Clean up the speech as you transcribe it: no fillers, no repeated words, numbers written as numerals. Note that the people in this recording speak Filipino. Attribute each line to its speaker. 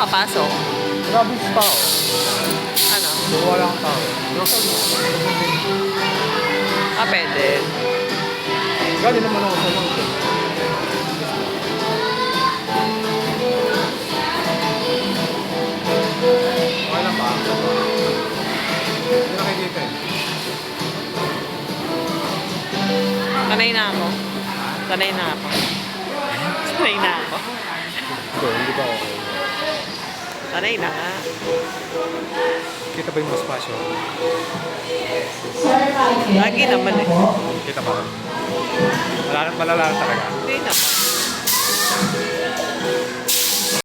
Speaker 1: makapasok?
Speaker 2: Grabe sa tao.
Speaker 1: Ano?
Speaker 2: Kung wala kang tao. Local mo.
Speaker 1: Ah, pwede.
Speaker 2: Galing naman ako sa London. Okay lang ba? Hindi nakikita eh.
Speaker 1: Sanay na ako. Sanay na ako. Sanay na ako.
Speaker 2: Ito, hindi ba okay?
Speaker 1: Sanay na nga.
Speaker 2: Kita ba yung mas pasyo?
Speaker 1: Lagi naman eh.
Speaker 2: Kita ba? Malala talaga.
Speaker 1: Hindi naman.